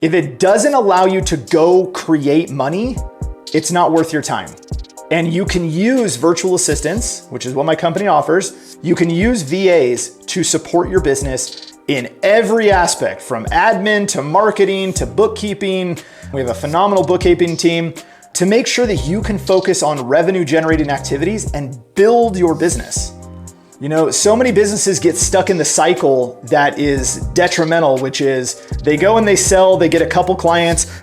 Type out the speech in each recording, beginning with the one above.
If it doesn't allow you to go create money, it's not worth your time. And you can use virtual assistants, which is what my company offers. You can use VAs to support your business in every aspect, from admin to marketing to bookkeeping. We have a phenomenal bookkeeping team to make sure that you can focus on revenue generating activities and build your business. You know, so many businesses get stuck in the cycle that is detrimental, which is they go and they sell, they get a couple clients.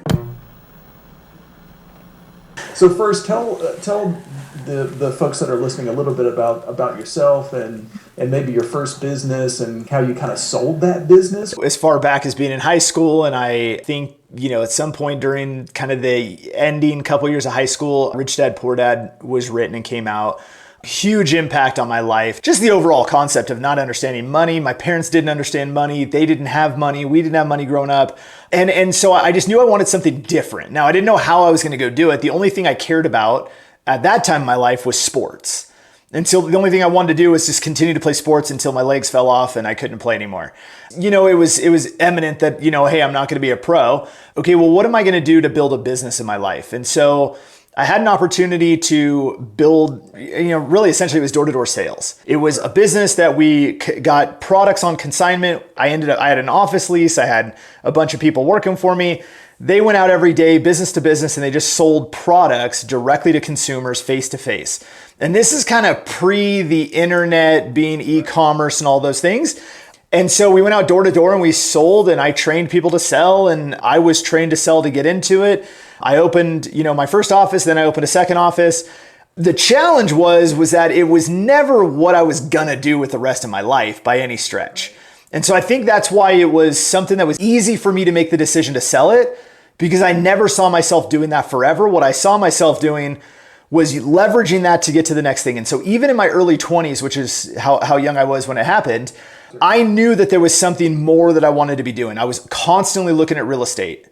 So first, tell the folks that are listening a little bit about yourself and maybe your first business and how you kind of sold that business. As far back as being in high school, and I think, you know, at some point during kind of the ending couple years of high school, Rich Dad Poor Dad was written and came out. Huge impact on my life. Just the overall concept of not understanding money. My parents didn't understand money. They didn't have money. We didn't have money growing up. And so I just knew I wanted something different. Now, I didn't know how I was going to go do it. The only thing I cared about at that time in my life was sports. And so the only thing I wanted to do was just continue to play sports until my legs fell off and I couldn't play anymore. You know, it was eminent that, you know, hey, I'm not going to be a pro. Okay, well, what am I going to do to build a business in my life? And so I had an opportunity to build, you know, really essentially it was door-to-door sales. It was a business that we got products on consignment. I had an office lease. I had a bunch of people working for me. They went out every day, business to business, and they just sold products directly to consumers face to face. And this is kind of pre the internet being e-commerce and all those things. And so we went out door to door and we sold, and I trained people to sell, and I was trained to sell to get into it. I opened, you know, my first office, then I opened a second office. The challenge was that it was never what I was gonna do with the rest of my life by any stretch. And so I think that's why it was something that was easy for me to make the decision to sell it, because I never saw myself doing that forever. What I saw myself doing was leveraging that to get to the next thing. And so even in my early 20s, which is how young I was when it happened, I knew that there was something more that I wanted to be doing. I was constantly looking at real estate.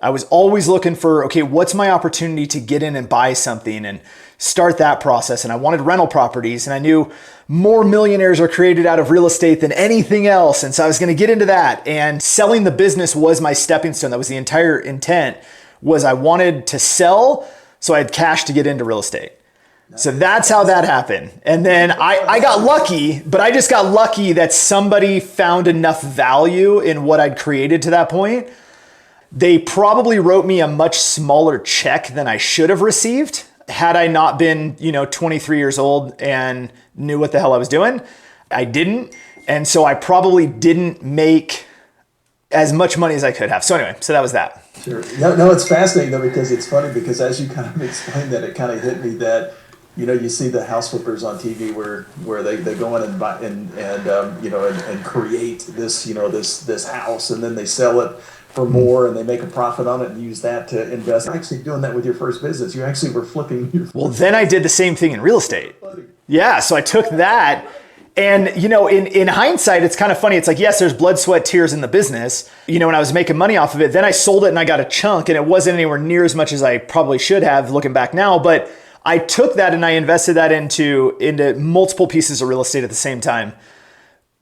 I was always looking for, okay, what's my opportunity to get in and buy something and start that process? And I wanted rental properties, and I knew more millionaires are created out of real estate than anything else. And so I was going to get into that, and selling the business was my stepping stone. That was the entire intent, was I wanted to sell so I had cash to get into real estate. So that's how that happened. And then I got lucky, but I just got lucky that somebody found enough value in what I'd created to that point. They probably wrote me a much smaller check than I should have received had I not been, you know, 23 years old and knew what the hell I was doing. I didn't. And so I probably didn't make as much money as I could have. So anyway, so that was that. Sure. No, it's fascinating though, because it's funny, because as you kind of explained that, it kind of hit me that, you know, you see the house flippers on TV where they go in and buy and you know, and create this, you know, this house, and then they sell it for more and they make a profit on it and use that to invest. You're actually doing that with your first business. You actually were flipping your Well, then I did the same thing in real estate. Yeah, so I took that, and you know, in hindsight, it's kind of funny. It's like, yes, there's blood, sweat, tears in the business. You know, when I was making money off of it, then I sold it and I got a chunk, and it wasn't anywhere near as much as I probably should have looking back now, but I took that and I invested that into multiple pieces of real estate at the same time.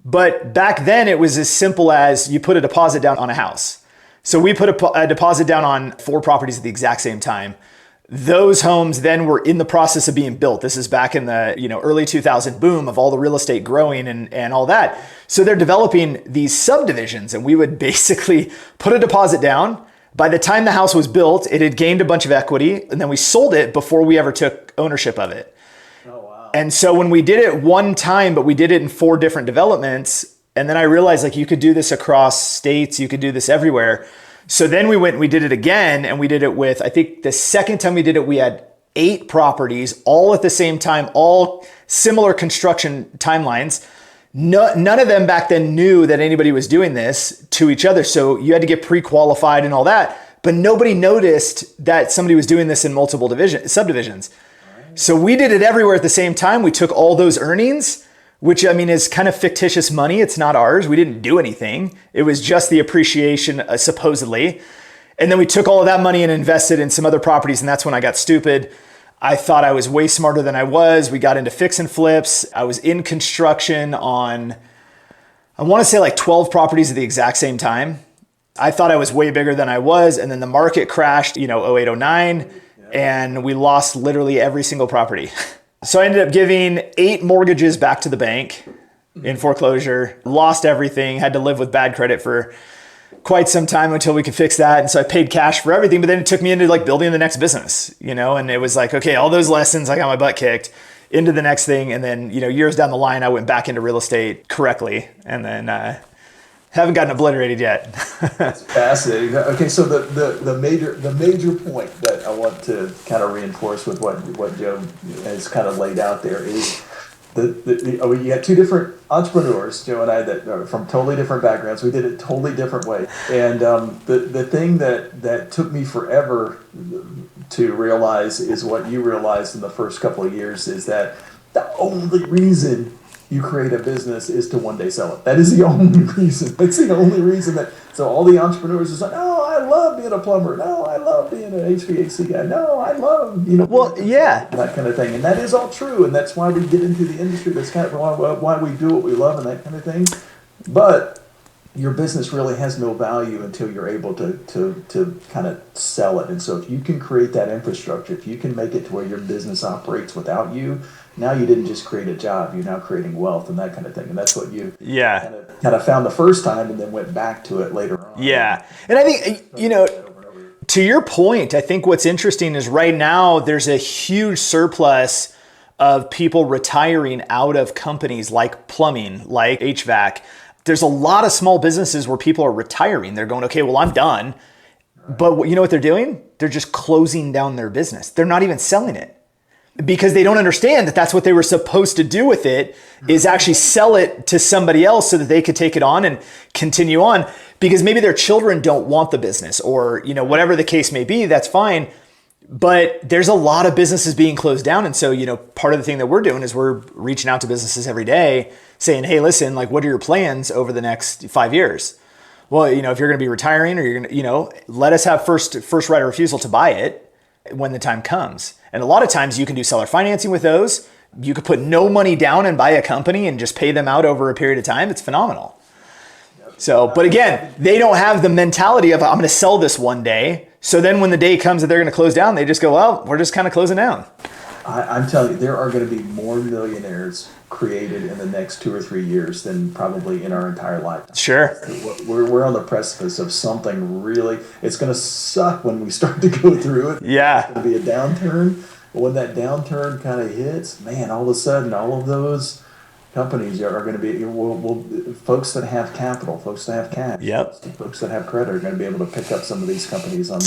But back then it was as simple as you put a deposit down on a house. So we put a deposit down on 4 properties at the exact same time. Those homes then were in the process of being built. This is back in the, you know, early 2000 boom of all the real estate growing and all that. So they're developing these subdivisions, and we would basically put a deposit down. By the time the house was built, it had gained a bunch of equity, and then we sold it before we ever took ownership of it. Oh, wow. And so when we did it one time, but we did it in 4 different developments, and then I realized like you could do this across states, you could do this everywhere. So then we went and we did it again, and we did it with, I think the second time we did it, we had 8 properties all at the same time, all similar construction timelines. None of them back then knew that anybody was doing this to each other. So you had to get pre-qualified and all that, but nobody noticed that somebody was doing this in multiple subdivisions. Right. So we did it everywhere at the same time. We took all those earnings, which I mean is kind of fictitious money. It's not ours. We didn't do anything. It was just the appreciation, supposedly. And then we took all of that money and invested in some other properties. And that's when I got stupid. I thought I was way smarter than I was. We got into fix and flips. I was in construction on, I want to say like 12 properties at the exact same time. I thought I was way bigger than I was. And then the market crashed, 08, 09, and we lost literally every single property. So I ended up giving 8 mortgages back to the bank in foreclosure, lost everything, had to live with bad credit for quite some time until we could fix that. And so I paid cash for everything, but then it took me into like building the next business, and it was like, okay, all those lessons, I got my butt kicked into the next thing. And then, years down the line, I went back into real estate correctly. And then, haven't gotten obliterated yet. That's fascinating. Okay, so the major point that I want to kind of reinforce with what Joe has kind of laid out there is you got 2 different entrepreneurs, Joe and I, that are from totally different backgrounds. We did it totally different way. And the thing that took me forever to realize is what you realized in the first couple of years, is that the only reason you create a business is to one day sell it. That is the only reason. That's the only reason so all the entrepreneurs is like, no, I love being a plumber. No, I love being an HVAC guy. No, I love, that kind of thing. And that is all true. And that's why we get into the industry. That's kind of why we do what we love and that kind of thing. But your business really has no value until you're able to kind of sell it. And so if you can create that infrastructure, if you can make it to where your business operates without you, now you didn't just create a job, you're now creating wealth and that kind of thing. And that's what you kind of found the first time and then went back to it later on. Yeah. And I think, to your point, I think what's interesting is right now there's a huge surplus of people retiring out of companies like plumbing, like HVAC. There's a lot of small businesses where people are retiring. They're going, okay, well, I'm done. But you know what they're doing? They're just closing down their business. They're not even selling it, because they don't understand that that's what they were supposed to do with it, is actually sell it to somebody else so that they could take it on and continue on, because maybe their children don't want the business, or, whatever the case may be, that's fine. But there's a lot of businesses being closed down. And so, part of the thing that we're doing is we're reaching out to businesses every day saying, hey, listen, like, what are your plans over the next 5 years? Well, if you're going to be retiring, or you're going to, let us have first right of refusal to buy it when the time comes. And a lot of times you can do seller financing with those. You could put no money down and buy a company and just pay them out over a period of time. It's phenomenal. So, but again, they don't have the mentality of, I'm going to sell this one day. So then when the day comes that they're going to close down, they just go, well, we're just kind of closing down. I'm telling you, there are going to be more millionaires created in the next 2 or 3 years than probably in our entire lifetime. Sure. We're on the precipice of something really, it's going to suck when we start to go through it. Yeah. It's going to be a downturn. But when that downturn kind of hits, man, all of a sudden, all of those companies are going to be, folks that have capital, folks that have cash, folks that have credit are going to be able to pick up some of these companies on,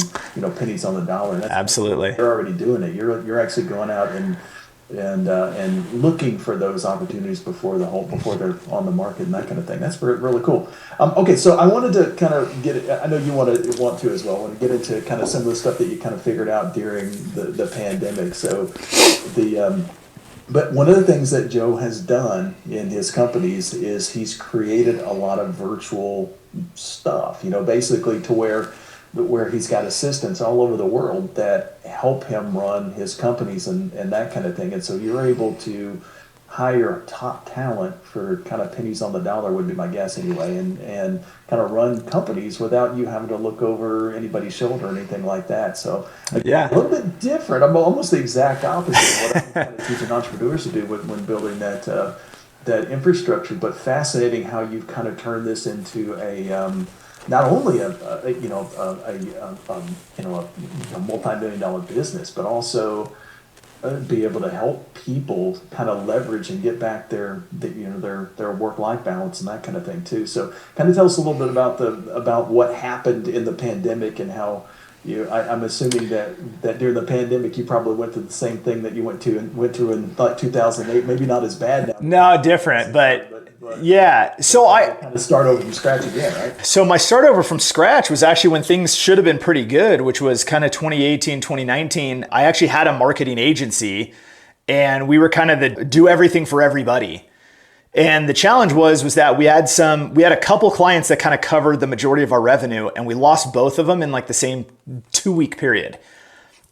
pennies on the dollar. And absolutely. They're already doing it. You're actually going out and looking for those opportunities before they're on the market and that kind of thing. That's really cool. Okay, so I wanted to kind of I know you want to as well. I want to get into kind of some of the stuff that you kind of figured out during the pandemic. So but one of the things that Joe has done in his companies is he's created a lot of virtual stuff, basically to where he's got assistants all over the world that help him run his companies and that kind of thing. And so you're able to hire top talent for kind of pennies on the dollar, would be my guess anyway, and kind of run companies without you having to look over anybody's shoulder or anything like that. So a little bit different. I'm almost the exact opposite of what I'm kind of teaching entrepreneurs to do when building that infrastructure, but fascinating how you've kind of turned this into not only a multi-million-dollar business, but also be able to help people kind of leverage and get back their work-life balance and that kind of thing too. So, kind of tell us a little bit about what happened in the pandemic and how I'm assuming that during the pandemic you probably went through the same thing that you went through in like 2008. Maybe not as bad now. No, different, but yeah. So I kind of start over from scratch again, right? So my start over from scratch was actually when things should have been pretty good, which was kind of 2018, 2019. I actually had a marketing agency, and we were kind of the do everything for everybody. And the challenge was that we had a couple clients that kind of covered the majority of our revenue, and we lost both of them in like the same 2-week period.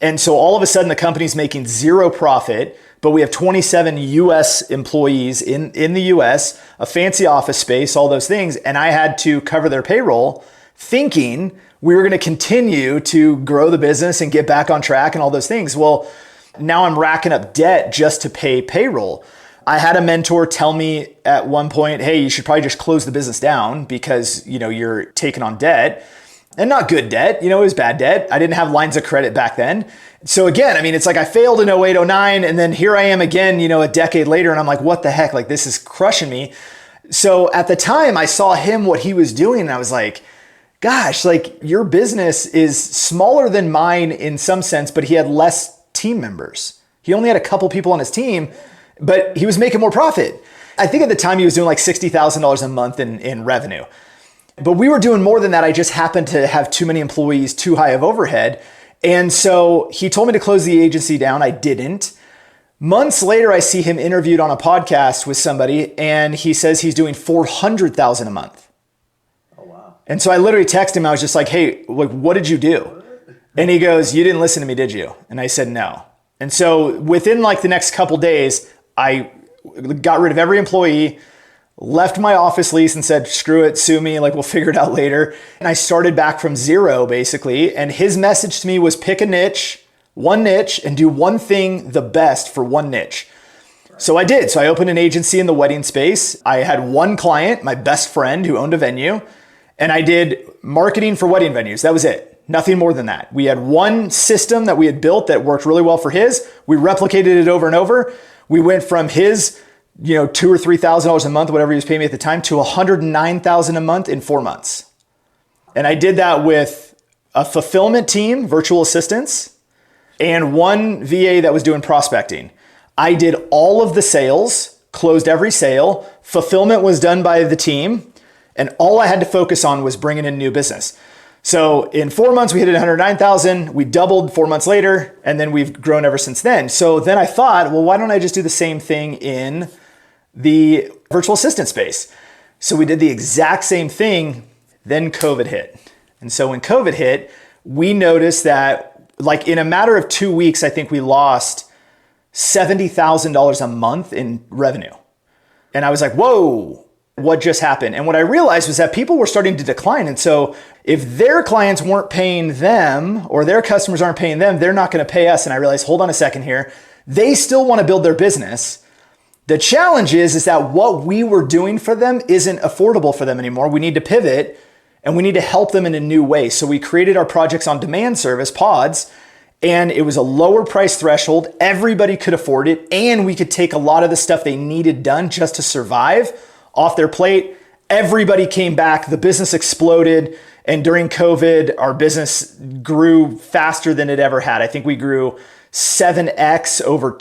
And so all of a sudden the company's making zero profit, but we have 27 US employees in the US, a fancy office space, all those things. And I had to cover their payroll thinking we were going to continue to grow the business and get back on track and all those things. Well, now I'm racking up debt just to pay payroll. I had a mentor tell me at one point, hey, you should probably just close the business down because, you're taking on debt, and not good debt, it was bad debt. I didn't have lines of credit back then. So again, it's like I failed in 08, 09, and then here I am again, a decade later, and I'm like, what the heck? Like, this is crushing me. So at the time I saw him, what he was doing, and I was like, gosh, like your business is smaller than mine in some sense, but he had less team members. He only had a couple people on his team, but he was making more profit. I think at the time he was doing like $60,000 a month in revenue. But we were doing more than that. I just happened to have too many employees, too high of overhead. And so he told me to close the agency down. I didn't. Months later, I see him interviewed on a podcast with somebody, and he says he's doing $400,000 a month. Oh, wow. And so I literally texted him. I was just like, hey, what did you do? And he goes, you didn't listen to me, did you? And I said, no. And so within like the next couple days, I got rid of every employee, left my office lease and said, screw it, sue me, like we'll figure it out later. And I started back from zero basically. And his message to me was pick a niche, one niche, and do one thing the best for one niche. So I did. So I opened an agency in the wedding space. I had one client, my best friend who owned a venue, and I did marketing for wedding venues. That was it. Nothing more than that. We had one system that we had built that worked really well for his. We replicated it over and over. We went from his, $2,000 or $3,000 a month, whatever he was paying me at the time, to $109,000 a month in 4 months. And I did that with a fulfillment team, virtual assistants, and one VA that was doing prospecting. I did all of the sales, closed every sale. Fulfillment was done by the team, and all I had to focus on was bringing in new business. So in 4 months, we hit 109,000. We doubled 4 months later, and then we've grown ever since then. So then I thought, well, why don't I just do the same thing in the virtual assistant space? So we did the exact same thing. Then COVID hit. And so when COVID hit, we noticed that like in a matter of 2 weeks, I think we lost $70,000 a month in revenue. And I was like, whoa, what just happened? And what I realized was that people were starting to decline. And so if their clients weren't paying them or their customers aren't paying them, they're not going to pay us. And I realized, hold on a second here. They still want to build their business. The challenge is that what we were doing for them isn't affordable for them anymore. We need to pivot and we need to help them in a new way. So we created our projects on demand service, pods, and it was a lower price threshold. Everybody could afford it. And we could take a lot of the stuff they needed done just to survive off their plate. Everybody came back. The business exploded. And during COVID, our business grew faster than it ever had. I think we grew 7x over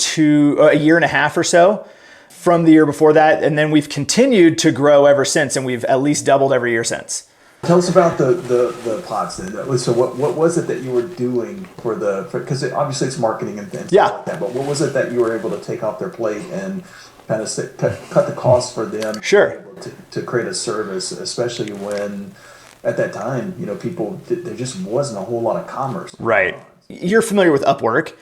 a year and a half or so from the year before that. And then we've continued to grow ever since. And we've at least doubled every year since. Tell us about the pods then. So what was it that you were doing because obviously it's marketing and things like that, but what was it that you were able to take off their plate and kind of cut the cost for them Sure. to create a service, especially when at that time, there just wasn't a whole lot of commerce. Right. You're familiar with Upwork.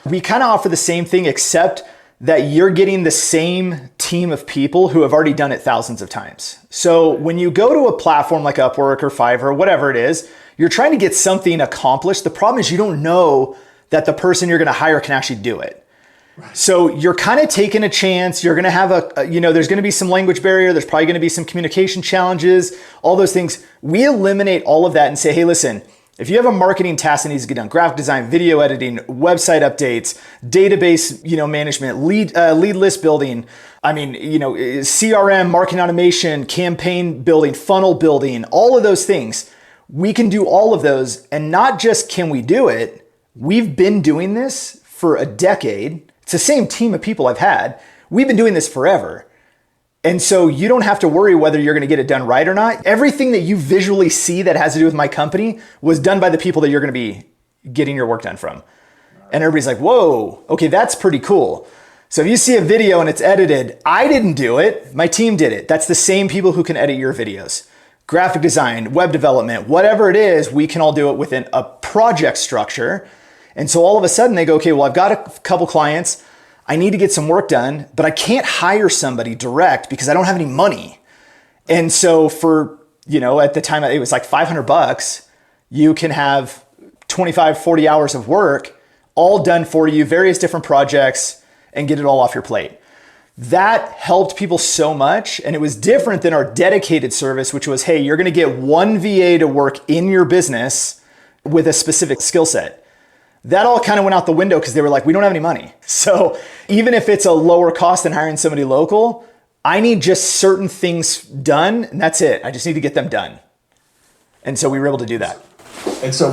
We kind of offer the same thing, except that you're getting the same team of people who have already done it thousands of times. So when you go to a platform like Upwork or Fiverr or whatever it is, you're trying to get something accomplished. The problem is you don't know that the person you're going to hire can actually do it. Right. So you're kind of taking a chance. You're going to have there's going to be some language barrier. There's probably going to be some communication challenges, all those things. We eliminate all of that and say, hey, listen, if you have a marketing task that needs to get done, graphic design, video editing, website updates, database, management, lead list building, CRM, marketing automation, campaign building, funnel building, all of those things, we can do all of those. And not just can we do it, we've been doing this for a decade. It's the same team of people I've had. We've been doing this forever. And so you don't have to worry whether you're going to get it done right or not. Everything that you visually see that has to do with my company was done by the people that you're going to be getting your work done from. And everybody's like, whoa, okay, that's pretty cool. So if you see a video and it's edited, I didn't do it. My team did it. That's the same people who can edit your videos. Graphic design, web development, whatever it is, we can all do it within a project structure. And so all of a sudden they go, okay, well, I've got a couple clients. I need to get some work done, but I can't hire somebody direct because I don't have any money. And so for at the time it was like $500. You can have 25, 40 hours of work all done for you, various different projects, and get it all off your plate. That helped people so much. And it was different than our dedicated service, which was, hey, you're going to get one VA to work in your business with a specific skill set. That all kind of went out the window because they were like, we don't have any money. So even if it's a lower cost than hiring somebody local, I need just certain things done, and that's it. I just need to get them done. And so we were able to do that. And so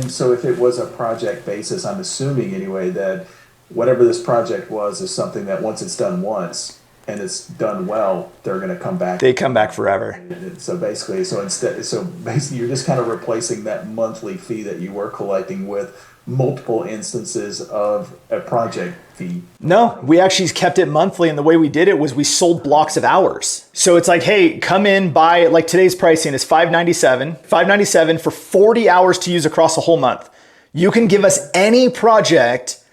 so if it was a project basis, I'm assuming anyway that whatever this project was is something that once it's done once and it's done well, they're going to come back. They come back forever. And so basically you're just kind of replacing that monthly fee that you were collecting with multiple instances of a project fee. No, we actually kept it monthly, and the way we did it was we sold blocks of hours. So it's like, hey, come in, buy, like today's pricing is $597 for 40 hours to use across a whole month. You can give us any project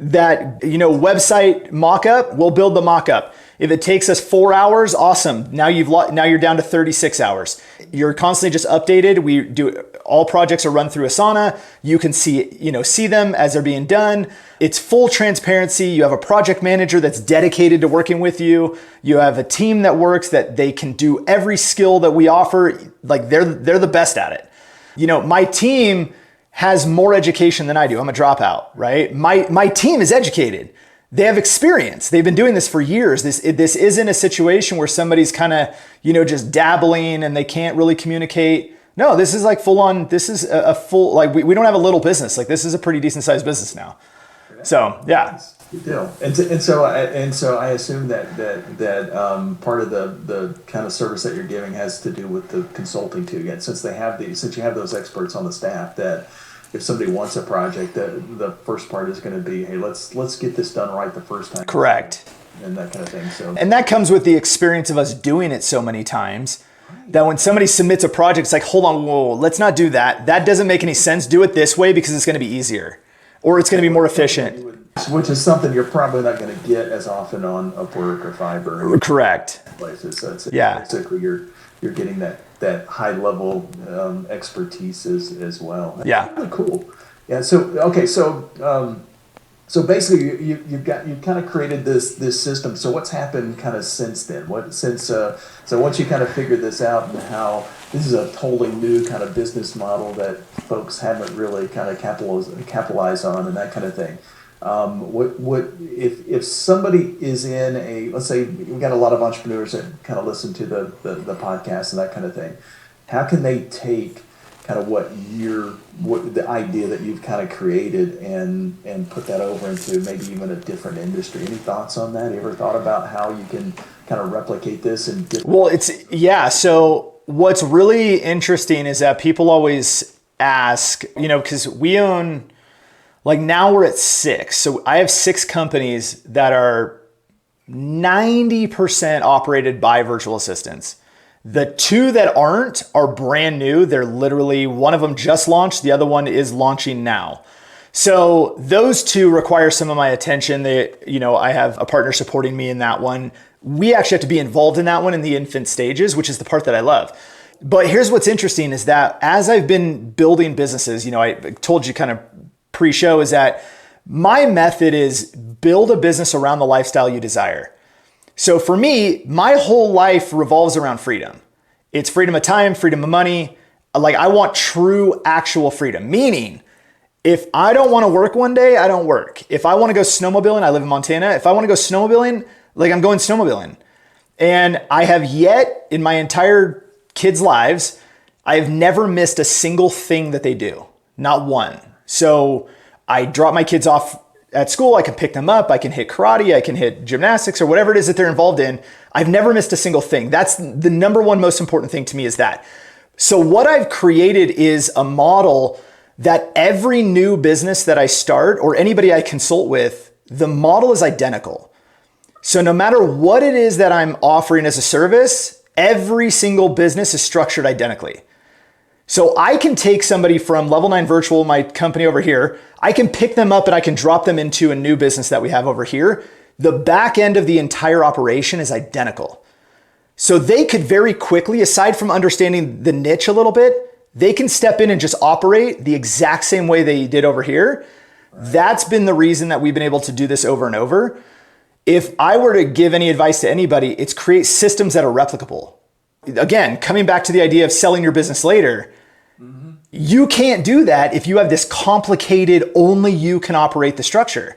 that, website mock-up, we'll build the mock-up. If it takes us 4 hours, awesome. Now you're down to 36 hours. You're constantly just updated. We do all projects are run through Asana. You can see them as they're being done. It's full transparency. You have a project manager that's dedicated to working with you. You have a team that works that they can do every skill that we offer. Like they're the best at it. My team has more education than I do. I'm a dropout, right? My team is educated. They have experience. They've been doing this for years. This isn't a situation where somebody's kind of, just dabbling and they can't really communicate. No, this is like full on, this is a full, like we don't have a little business. Like this is a pretty decent sized business now. So yeah. Good deal. And so I assume that part of the kind of service that you're giving has to do with the consulting too. Again, since you have those experts on the staff, that if somebody wants a project, the first part is going to be, hey, let's get this done right the first time. Correct. And that kind of thing. So, and that comes with the experience of us doing it so many times that when somebody submits a project, it's like, hold on, whoa, let's not do that. That doesn't make any sense. Do it this way because it's going to be easier, or it's going to be more efficient. Which is something you're probably not going to get as often on Upwork or Fiverr. Correct. Places. So yeah. Basically, you're getting that high level expertise as well. That's yeah. really cool. Yeah. So okay. So basically, you've kind of created this system. So what's happened kind of since then? So once you kind of figured this out and how this is a totally new kind of business model that folks haven't really kind of capitalized on and that kind of thing. What if somebody is in let's say we got a lot of entrepreneurs that kind of listen to the podcast and that kind of thing. How can they take kind of what the idea that you've kind of created and put that over into maybe even a different industry? Any thoughts on that? You ever thought about how you can kind of replicate this in different? Well, so what's really interesting is that people always ask, because we own, like now we're at 6. So I have 6 companies that are 90% operated by virtual assistants. The 2 that aren't are brand new. They're literally, one of them just launched. The other one is launching now. So those 2 require some of my attention. I have a partner supporting me in that one. We actually have to be involved in that one in the infant stages, which is the part that I love. But here's what's interesting is that as I've been building businesses, I told you kind of pre-show is that my method is build a business around the lifestyle you desire. So for me, my whole life revolves around freedom. It's freedom of time, freedom of money. Like I want true, actual freedom. Meaning, if I don't want to work one day, I don't work. If I want to go snowmobiling, I live in Montana. If I want to go snowmobiling, like I'm going snowmobiling. And I have yet in my entire kids' lives, I have never missed a single thing that they do. Not one. So I drop my kids off at school. I can pick them up. I can hit karate. I can hit gymnastics or whatever it is that they're involved in. I've never missed a single thing. That's the number one most important thing to me is that. So what I've created is a model that every new business that I start or anybody I consult with, the model is identical. So no matter what it is that I'm offering as a service, every single business is structured identically. So I can take somebody from Level 9 Virtual, my company over here, I can pick them up and I can drop them into a new business that we have over here. The back end of the entire operation is identical. So they could very quickly, aside from understanding the niche a little bit, they can step in and just operate the exact same way they did over here. Right. That's been the reason that we've been able to do this over and over. If I were to give any advice to anybody, it's create systems that are replicable. Again, coming back to the idea of selling your business later, you can't do that if you have this complicated, only you can operate the structure,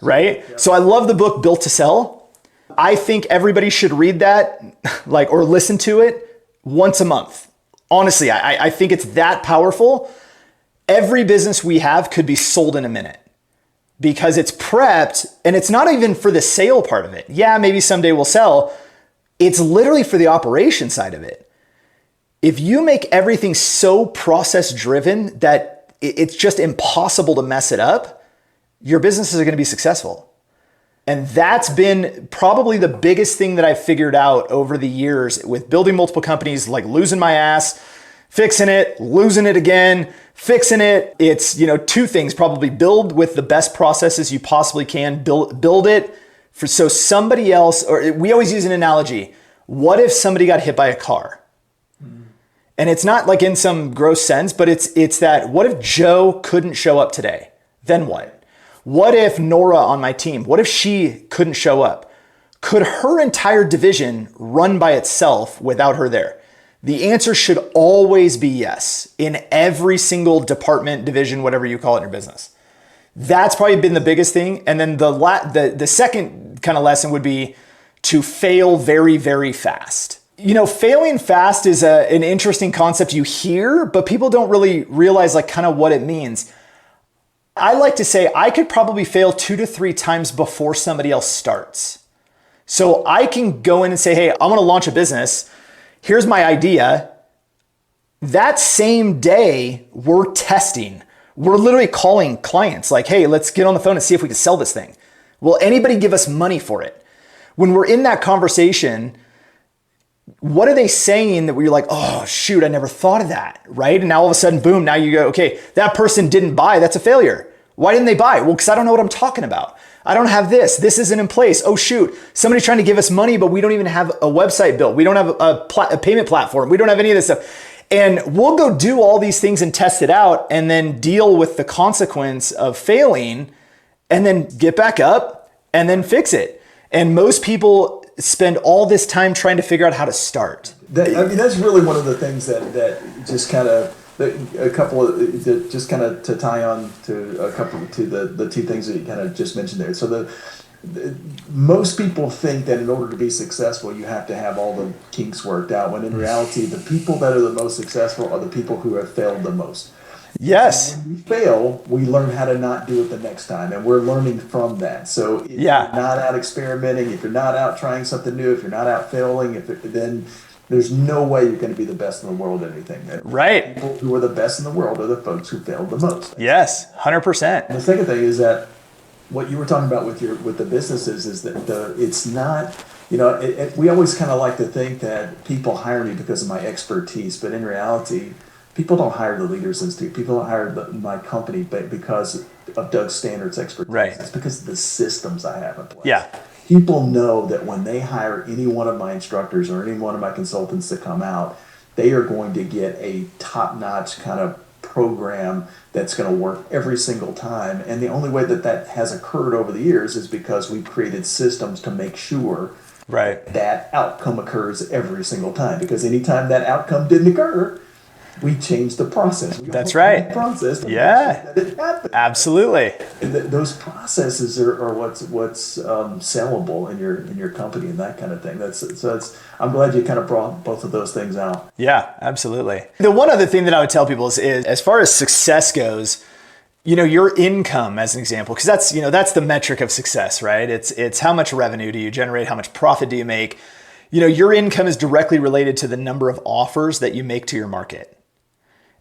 right? Yep. So I love the book Built to Sell. I think everybody should read that, or listen to it once a month. Honestly, I think it's that powerful. Every business we have could be sold in a minute because it's prepped, and it's not even for the sale part of it. Yeah, maybe someday we'll sell. It's literally for the operation side of it. If you make everything so process driven that it's just impossible to mess it up, your businesses are going to be successful. And that's been probably the biggest thing that I've figured out over the years with building multiple companies, like losing my ass, fixing it, losing it again, fixing it. It's, two things, probably build with the best processes you possibly can, build it so somebody else, or we always use an analogy. What if somebody got hit by a car? And it's not like in some gross sense, but it's that, what if Joe couldn't show up today? Then what? What if Nora on my team, what if she couldn't show up? Could her entire division run by itself without her there? The answer should always be yes in every single department, division, whatever you call it in your business. That's probably been the biggest thing. And then the second kind of lesson would be to fail very, very fast. Failing fast is an interesting concept you hear, but people don't really realize kind of what it means. I like to say I could probably fail 2 to 3 times before somebody else starts. So I can go in and say, hey, I want to launch a business. Here's my idea. That same day, we're testing. We're literally calling clients like, hey, let's get on the phone and see if we can sell this thing. Will anybody give us money for it? When we're in that conversation, what are they saying that we're like, oh, shoot, I never thought of that, right? And now all of a sudden, boom, now you go, okay, that person didn't buy, that's a failure. Why didn't they buy? Well, because I don't know what I'm talking about. I don't have this. This isn't in place. Oh, shoot, somebody's trying to give us money, but we don't even have a website built. We don't have a payment platform. We don't have any of this stuff. And we'll go do all these things and test it out and then deal with the consequence of failing and then get back up and then fix it. And most people spend all this time trying to figure out how to start. That's really one of the things that just kind of just kind of to tie on to a couple to the 2 things that you kind of just mentioned there. So most people think that in order to be successful, you have to have all the kinks worked out. When in reality, the people that are the most successful are the people who have failed the most. Yes. When we fail, we learn how to not do it the next time, and we're learning from that. So if you're not out experimenting, if you're not out trying something new, if you're not out failing, then there's no way you're going to be the best in the world at anything. Right. People who are the best in the world are the folks who failed the most. Yes, 100%. And the second thing is that what you were talking about with the businesses is that it's not, we always kind of like to think that people hire me because of my expertise, but in reality, people don't hire the Leaders Institute. People don't hire my company because of Doug Standard's expertise. Right. It's because of the systems I have in place. Yeah. People know that when they hire any one of my instructors or any one of my consultants to come out, they are going to get a top-notch kind of program that's going to work every single time. And the only way that has occurred over the years is because we've created systems to make sure that outcome occurs every single time. Because anytime that outcome didn't occur, we changed the process. That's right. The process. Yeah. That it happened. Absolutely. And those processes are what's sellable in your company and that kind of thing. I'm glad you kind of brought both of those things out. Yeah, absolutely. The one other thing that I would tell people is as far as success goes, your income as an example, because that's the metric of success, right? It's how much revenue do you generate? How much profit do you make? Your income is directly related to the number of offers that you make to your market.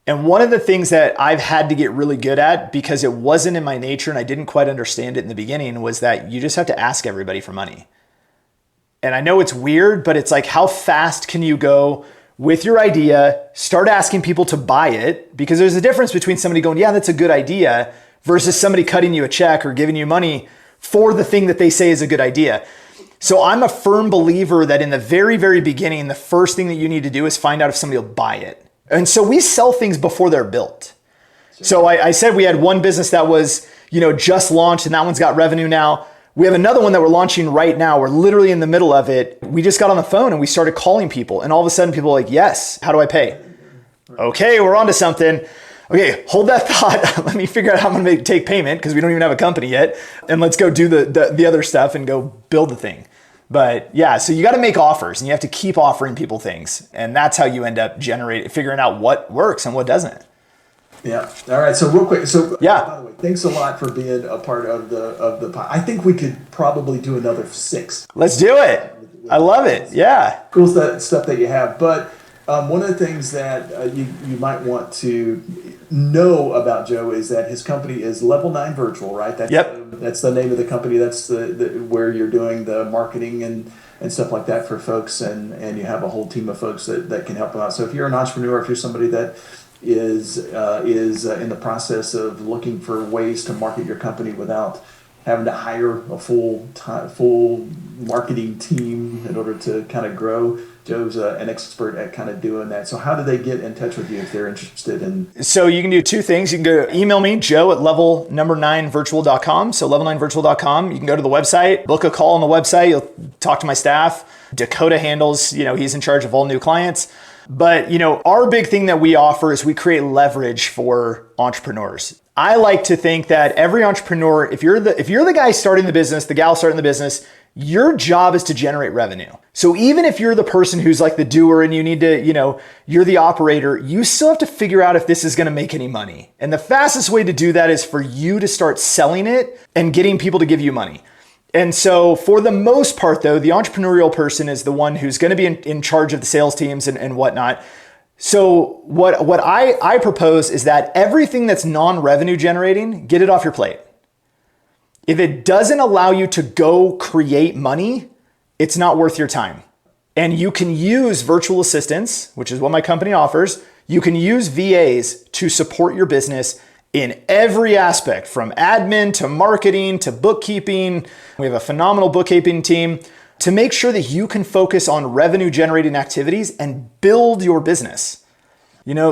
And one of the things that I've had to get really good at, because it wasn't in my nature and I didn't quite understand it in the beginning, was that you just have to ask everybody for money. And I know it's weird, but it's like, how fast can you go with your idea, start asking people to buy it? Because there's a difference between somebody going, yeah, that's a good idea, versus somebody cutting you a check or giving you money for the thing that they say is a good idea. So I'm a firm believer that in the very, very beginning, the first thing that you need to do is find out if somebody will buy it. And so we sell things before they're built. So I said we had one business that was, just launched, and that one's got revenue now. We have another one that we're launching right now. We're literally in the middle of it. We just got on the phone and we started calling people, and all of a sudden people are like, yes, how do I pay? Okay, we're on to something. Okay, hold that thought. Let me figure out how I'm gonna take payment, because we don't even have a company yet. And let's go do the other stuff and go build the thing. But yeah, so you got to make offers, and you have to keep offering people things. And that's how you end up figuring out what works and what doesn't. Yeah. All right. So real quick. So yeah. By the way, thanks a lot for being a part of the pod. I think we could probably do another 6. Let's do it. I love it. Yeah. Cool stuff that you have. But one of the things that you might want to know about Joe is that his company is Level 9 Virtual, right? That's the name of the company. That's the where you're doing the marketing and stuff like that for folks, and you have a whole team of folks that can help them out. So if you're an entrepreneur, if you're somebody that is in the process of looking for ways to market your company without having to hire a full marketing team in order to kind of grow, Joe's an expert at kind of doing that. So how do they get in touch with you if they're interested in? So you can do 2 things. You can go email me, Joe at level9virtual.com. So level9virtual.com. You can go to the website, book a call on the website. You'll talk to my staff. Dakota handles, he's in charge of all new clients. But, our big thing that we offer is we create leverage for entrepreneurs. I like to think that every entrepreneur, if you're the guy starting the business, the gal starting the business, your job is to generate revenue. So even if you're the person who's like the doer and you need to, you're the operator, you still have to figure out if this is going to make any money. And the fastest way to do that is for you to start selling it and getting people to give you money. And so for the most part, though, the entrepreneurial person is the one who's going to be in charge of the sales teams and whatnot. So what I propose is that everything that's non-revenue generating, get it off your plate. If it doesn't allow you to go create money, it's not worth your time. And you can use virtual assistants, which is what my company offers. You can use VAs to support your business in every aspect, from admin to marketing to bookkeeping. We have a phenomenal bookkeeping team to make sure that you can focus on revenue generating activities and build your business.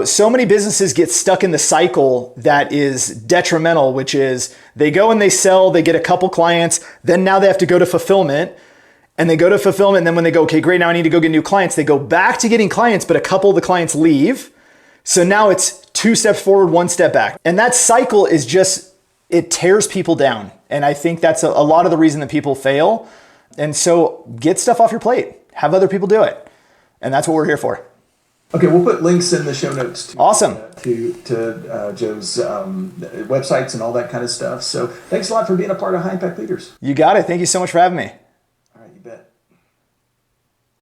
So many businesses get stuck in the cycle that is detrimental, which is they go and they sell, they get a couple clients, then now they have to go to fulfillment, and they go to fulfillment. And then when they go, okay, great, now I need to go get new clients, they go back to getting clients, but a couple of the clients leave. So now it's 2 steps forward, 1 step back. And that cycle is it tears people down. And I think that's a lot of the reason that people fail. And so get stuff off your plate, have other people do it. And that's what we're here for. Okay, we'll put links in the show notes awesome. to Joe's websites and all that kind of stuff. So thanks a lot for being a part of High Impact Leaders. You got it. Thank you so much for having me.